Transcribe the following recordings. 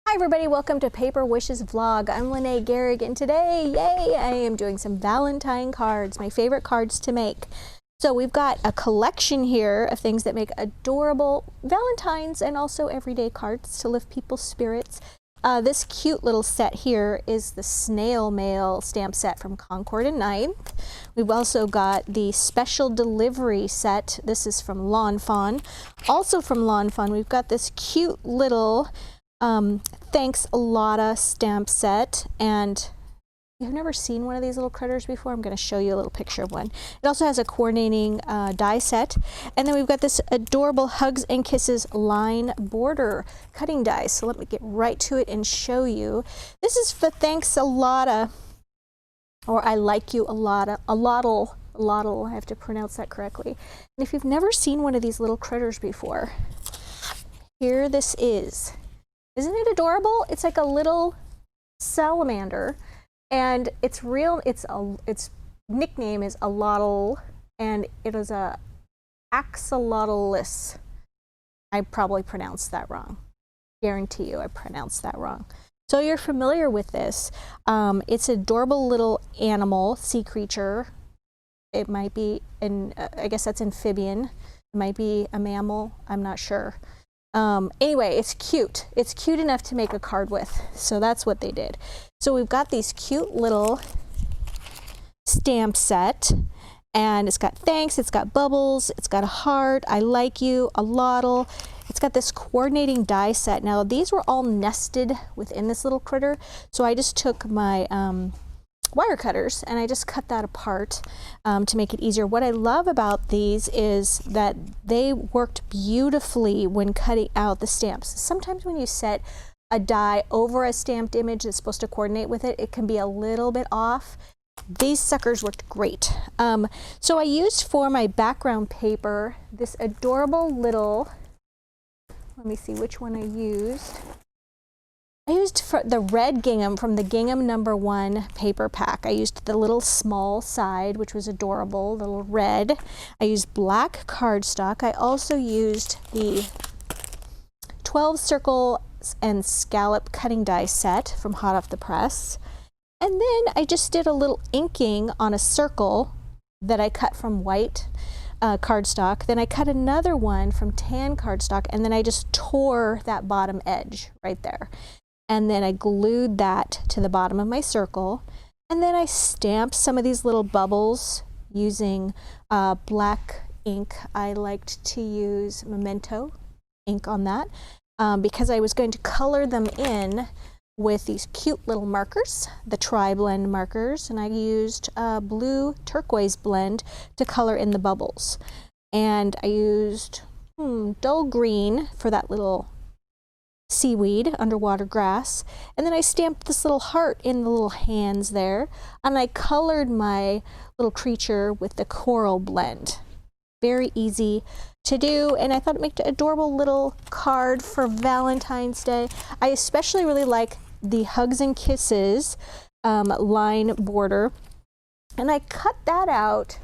Hi everybody, welcome to Paper Wishes Vlog. I'm Lene Gehrig and today, yay, I am doing some Valentine cards, my favorite cards to make. So we've got a collection here of things that make adorable Valentines and also everyday cards to lift people's spirits. This cute little set here is the snail mail stamp set from Concord and 9th. We've also got the special delivery set. This is from Lawn Fawn. Also from Lawn Fawn, we've got this cute little Thanks a Lotta stamp set, and you've never seen one of these little critters before. I'm going to show you a little picture of one. It also has a coordinating die set, and then we've got this adorable Hugs and Kisses line border cutting dies. So let me get right to it and show you. This is for Thanks a Lotta, or I Like You a Lotta, I have to pronounce that correctly. And if you've never seen one of these little critters before, here this is. Isn't it adorable? It's like a little salamander, and its nickname is Alotl, and it is a axolotlis. I probably pronounced that wrong. Guarantee you I pronounced that wrong. So you're familiar with this. It's an adorable little animal, sea creature. It might be, I guess that's amphibian. It might be a mammal, I'm not sure. Anyway, it's cute. It's cute enough to make a card with. So that's what they did. So we've got these cute little stamp set, and it's got thanks, it's got bubbles, it's got a heart, I like you, a lotl. It's got this coordinating die set. Now these were all nested within this little critter. So I just took my wire cutters and I just cut that apart to make it easier. What I love about these is that they worked beautifully when cutting out the stamps. Sometimes when you set a die over a stamped image that's supposed to coordinate with it, it can be a little bit off. These suckers worked great. So I used for my background paper this adorable little, let me see which one I used. I used the red gingham from the Gingham #1 paper pack. I used the little small side, which was adorable, little red. I used black cardstock. I also used the 12 circle and scallop cutting die set from Hot Off the Press. And then I just did a little inking on a circle that I cut from white cardstock. Then I cut another one from tan cardstock, and then I just tore that bottom edge right there. And then I glued that to the bottom of my circle. And then I stamped some of these little bubbles using black ink. I liked to use Memento ink on that because I was going to color them in with these cute little markers, the Tri-Blend markers, and I used blue turquoise blend to color in the bubbles. And I used dull green for that little seaweed, underwater grass, and then I stamped this little heart in the little hands there, and I colored my little creature with the coral blend. Very easy to do, and I thought it made an adorable little card for Valentine's Day. I especially really like the Hugs and Kisses line border, and I cut that out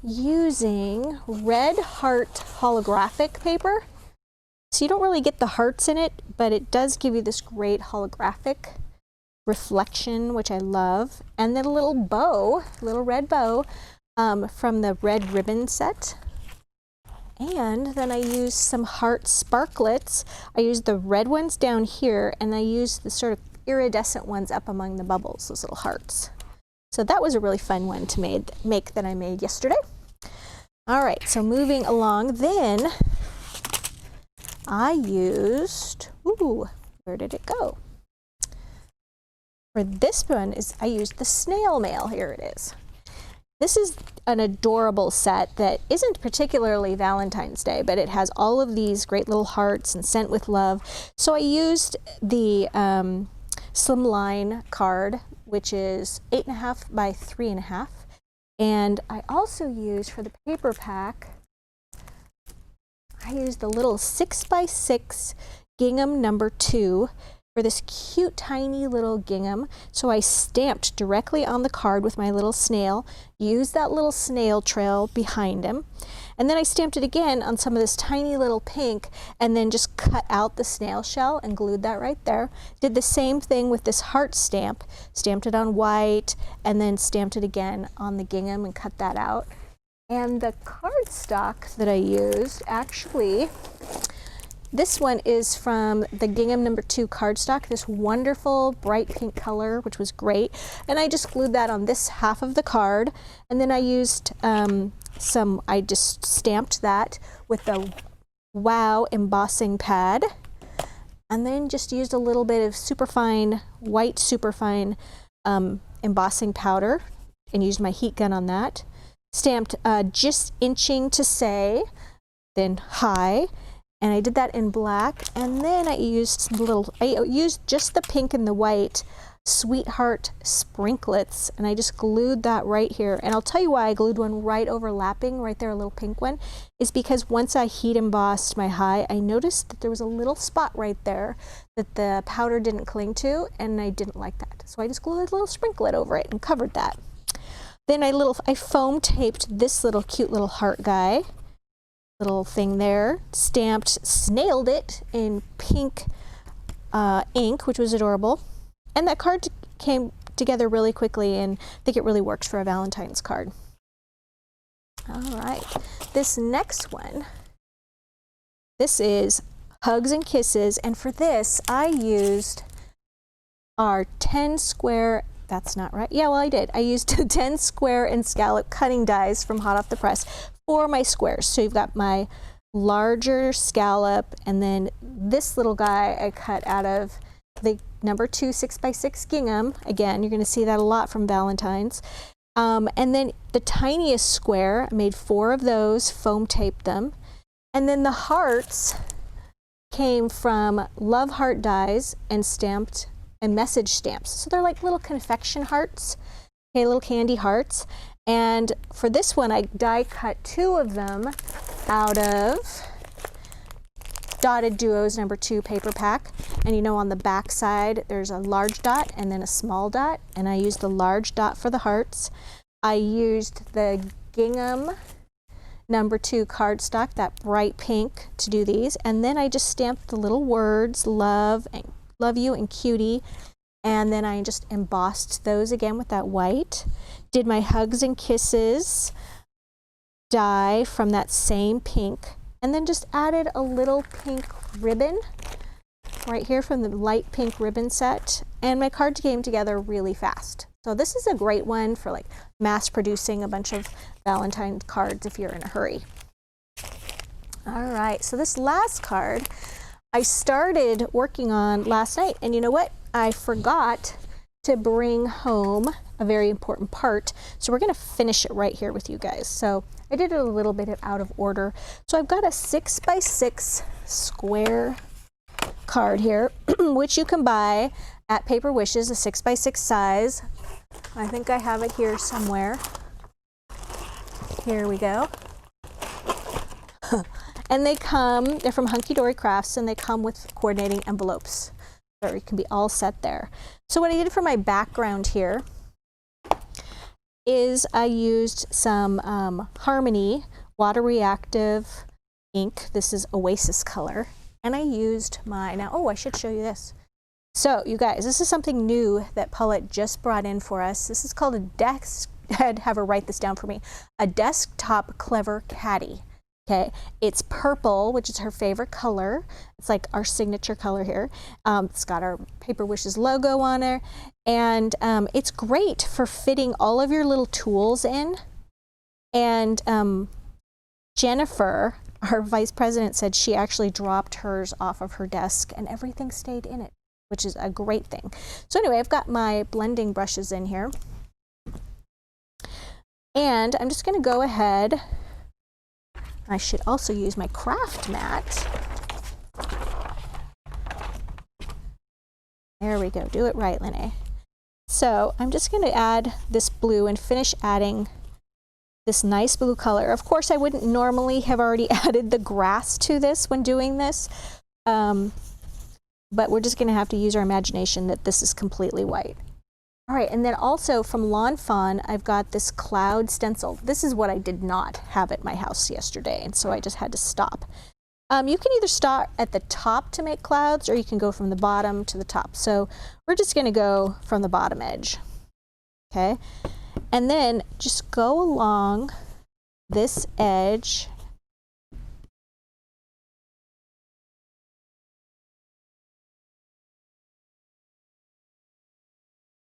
using red heart holographic paper. So you don't really get the hearts in it, but it does give you this great holographic reflection, which I love. And then a little bow, little red bow from the red ribbon set. And then I used some heart sparklets. I used the red ones down here, and I used the sort of iridescent ones up among the bubbles, those little hearts. So that was a really fun one to make that I made yesterday. All right, so moving along, then I used, where did it go? For this one I used the snail mail. Here it is. This is an adorable set that isn't particularly Valentine's Day, but it has all of these great little hearts and sent with love. So I used the slimline card, which is 8.5 by 3.5. And I also used for the paper pack, I used the little 6x6 gingham #2 for this cute tiny little gingham. So I stamped directly on the card with my little snail, used that little snail trail behind him, And then I stamped it again on some of this tiny little pink and then just cut out the snail shell and glued that right there. Did the same thing with this heart stamp, stamped it on white and then stamped it again on the gingham and cut that out. And the cardstock that I used, actually, this one is from the Gingham No. 2 cardstock, this wonderful bright pink color, which was great. And I just glued that on this half of the card. And then I used I just stamped that with the Wow embossing pad. And then just used a little bit of superfine, white superfine embossing powder and used my heat gun on that. Stamped just inching to say, then hi, and I did that in black. And then I used just the pink and the white Sweetheart sprinklets, and I just glued that right here. And I'll tell you why I glued one right overlapping right there, a little pink one, is because once I heat embossed my hi, I noticed that there was a little spot right there that the powder didn't cling to, and I didn't like that. So I just glued a little sprinklet over it and covered that. Then I foam taped this little cute little heart guy, little thing there, snailed it in pink ink, which was adorable. And that card came together really quickly, and I think it really works for a Valentine's card. All right, this next one, this is Hugs and Kisses, and for this I used our 10 square, that's not right, yeah, well I did. I used 10 square and scallop cutting dies from hot off the press for my squares. So you've got my larger scallop, and then this little guy I cut out of the No. 2 6x6 gingham. Again, you're going to see that a lot from Valentine's. And then the tiniest square, I made 4 of those, foam taped them. And then the hearts came from Love Heart dies and stamped and message stamps. So they're like little confection hearts, okay, little candy hearts. And for this one, I die cut 2 of them out of Dotted Duos No. 2 paper pack. And you know, on the back side there's a large dot and then a small dot, and I used the large dot for the hearts. I used the Gingham No. 2 cardstock, that bright pink, to do these, and then I just stamped the little words love you and cutie, and then I just embossed those again with that white. Did my Hugs and Kisses die from that same pink, and then just added a little pink ribbon right here from the light pink ribbon set, and my card came together really fast. So this is a great one for like mass producing a bunch of Valentine cards if you're in a hurry. All right, so this last card I started working on last night, and you know what? I forgot to bring home a very important part, so we're going to finish it right here with you guys. So I did it a little bit out of order. So I've got a 6x6 square card here, which you can buy at Paper Wishes, a 6x6 size. I think I have it here somewhere. Here we go. And they're from Hunky Dory Crafts, and they come with coordinating envelopes. So it can be all set there. So what I did for my background here is I used some Harmony water reactive ink. This is Oasis color. And I used I should show you this. So you guys, this is something new that Paulette just brought in for us. This is called I had to have her write this down for me, a desktop clever caddy. Okay, it's purple, which is her favorite color. It's like our signature color here. It's got our Paper Wishes logo on there, and it's great for fitting all of your little tools in. And Jennifer, our vice president, said she actually dropped hers off of her desk and everything stayed in it, which is a great thing. So anyway, I've got my blending brushes in here, and I'm just going to go ahead. I should also use my craft mat. There we go. Do it right, Lene. So I'm just going to add this blue and finish adding this nice blue color. Of course, I wouldn't normally have already added the grass to this when doing this, but we're just going to have to use our imagination that this is completely white. All right, and then also from Lawn Fawn, I've got this cloud stencil. This is what I did not have at my house yesterday, and so I just had to stop. You can either start at the top to make clouds, or you can go from the bottom to the top. So we're just gonna go from the bottom edge, okay? And then just go along this edge.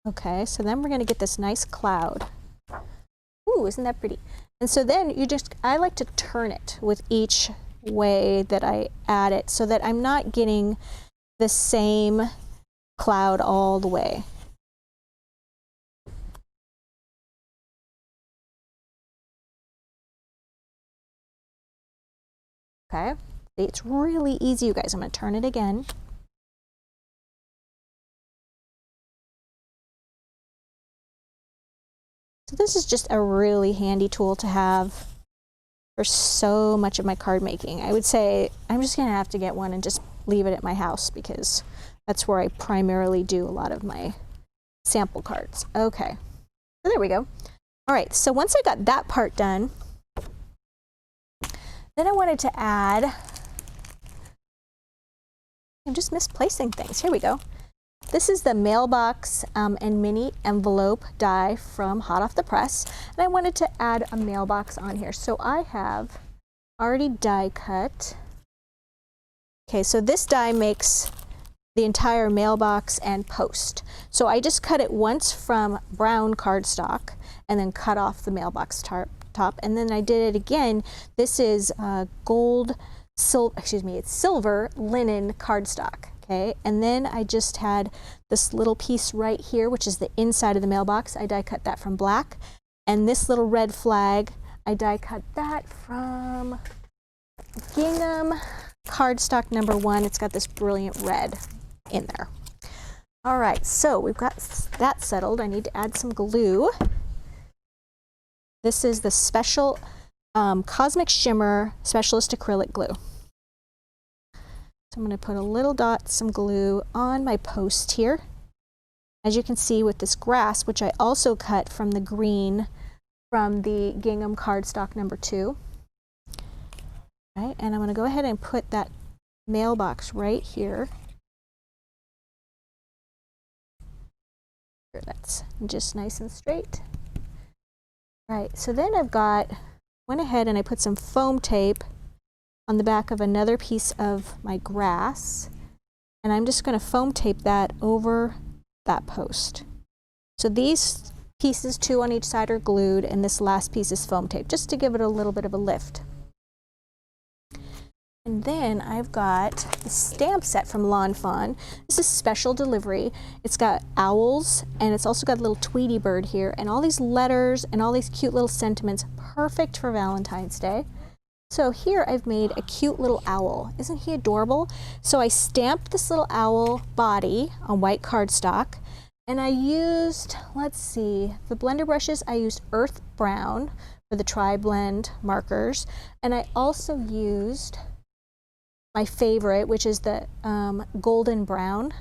Okay, so then we're gonna get this nice cloud. Ooh, isn't that pretty? And so then I like to turn it with each way that I add it so that I'm not getting the same cloud all the way. Okay, it's really easy, you guys. I'm gonna turn it again. So this is just a really handy tool to have for so much of my card making. I would say I'm just gonna have to get one and just leave it at my house because that's where I primarily do a lot of my sample cards. Okay, so there we go. All right, so once I got that part done, then I wanted to add, I'm just misplacing things. Here we go. This is the mailbox and mini envelope die from Hot Off the Press, and I wanted to add a mailbox on here. So I have already die cut. Okay, so this die makes the entire mailbox and post. So I just cut it once from brown cardstock and then cut off the mailbox top, and then I did it again. This is it's silver linen cardstock. Okay, and then I just had this little piece right here, which is the inside of the mailbox. I die cut that from black. And this little red flag, I die cut that from gingham cardstock #1. It's got this brilliant red in there. All right, so we've got that settled. I need to add some glue. This is the special Cosmic Shimmer Specialist Acrylic Glue. So I'm going to put a little dot, some glue on my post here. As you can see with this grass, which I also cut from the green from the gingham cardstock #2. Okay, and I'm going to go ahead and put that mailbox right here. That's just nice and straight. Right, so then went ahead and I put some foam tape on the back of another piece of my grass, and I'm just going to foam tape that over that post. So these pieces, 2 on each side, are glued, and this last piece is foam tape, just to give it a little bit of a lift. And then I've got the stamp set from Lawn Fawn. This is special delivery. It's got owls, and it's also got a little Tweety bird here, and all these letters and all these cute little sentiments, perfect for Valentine's Day. So here I've made a cute little owl. Isn't he adorable? So I stamped this little owl body on white cardstock, and I used, let's see, the blender brushes, I used Earth Brown for the tri-blend markers, and I also used my favorite, which is the Golden Brown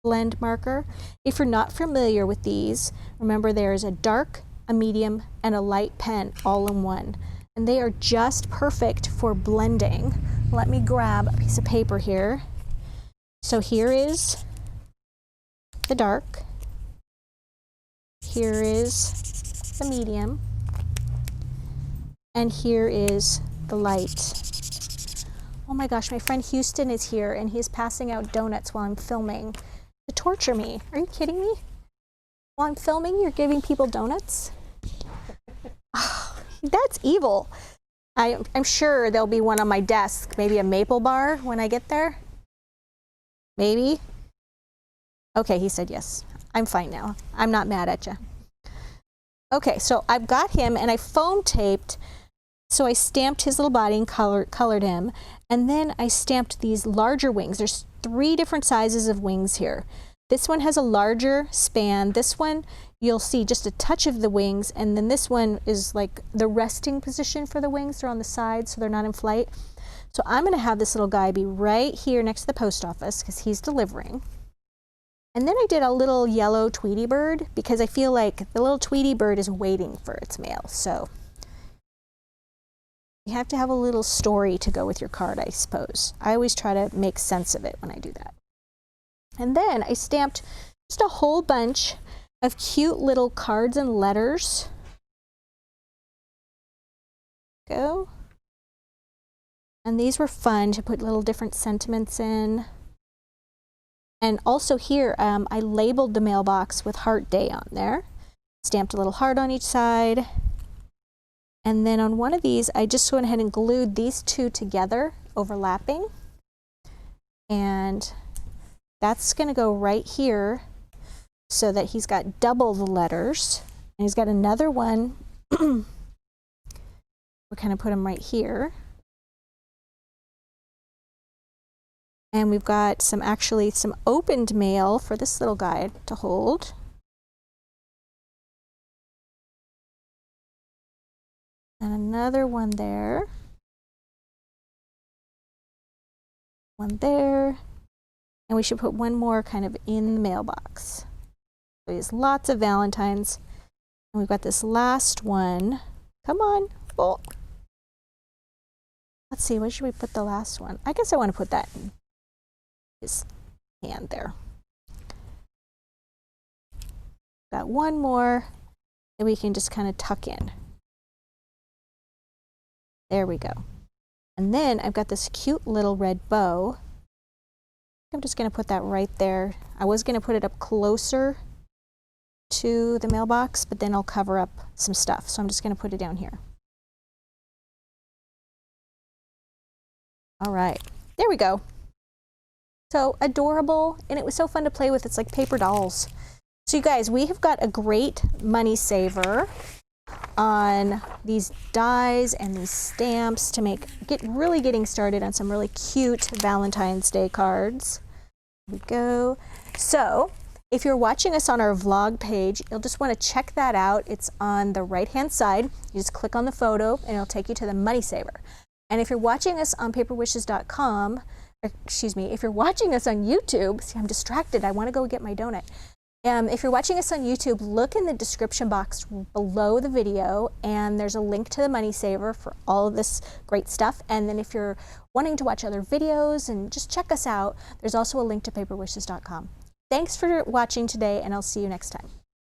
blend marker. If you're not familiar with these, remember there is a dark, a medium, and a light pen all in one. And they are just perfect for blending. Let me grab a piece of paper here. So here is the dark. Here is the medium. And here is the light. Oh my gosh, my friend Houston is here, and he's passing out donuts while I'm filming to torture me. Are you kidding me? While I'm filming, you're giving people donuts? That's evil. I'm sure there'll be one on my desk, maybe a maple bar when I get there. Maybe. Okay, he said yes. I'm fine now. I'm not mad at you. Okay, so I've got him, and I foam taped, so I stamped his little body and colored him, and then I stamped these larger wings. There's 3 different sizes of wings here. This one has a larger span. This one, you'll see just a touch of the wings, and then this one is like the resting position for the wings. They're on the side, so they're not in flight. So I'm going to have this little guy be right here next to the post office because he's delivering. And then I did a little yellow Tweety bird because I feel like the little Tweety bird is waiting for its mail. So you have to have a little story to go with your card, I suppose. I always try to make sense of it when I do that. And then I stamped just a whole bunch of cute little cards and letters. Go. And these were fun to put little different sentiments in. And also here, I labeled the mailbox with Heart Day on there. Stamped a little heart on each side. And then on one of these, I just went ahead and glued these two together, overlapping. And that's going to go right here so that he's got double the letters. And he's got another one. We'll kind of put him right here. And we've got some opened mail for this little guy to hold. And another one there. One there. And we should put one more kind of in the mailbox. So there's lots of Valentines. And we've got this last one. Come on. Oh. Let's see, where should we put the last one? I guess I want to put that in his hand there. Got one more that we can just kind of tuck in. There we go. And then I've got this cute little red bow. I'm just going to put that right there. I was going to put it up closer to the mailbox, but then I'll cover up some stuff. So I'm just going to put it down here. All right, there we go. So adorable, and it was so fun to play with. It's like paper dolls. So you guys, we have got a great money saver on these dies and these stamps to really getting started on some really cute Valentine's Day cards. Here we go. So if you're watching us on our vlog page, you'll just want to check that out. It's on the right-hand side. You just click on the photo and it'll take you to the money saver. And if you're watching us on paperwishes.com, excuse me, if you're watching us on YouTube, see, I'm distracted. I want to go get my donut. If you're watching us on YouTube, look in the description box below the video, and there's a link to the money saver for all of this great stuff. And then if you're wanting to watch other videos and just check us out, there's also a link to paperwishes.com. Thanks for watching today, and I'll see you next time.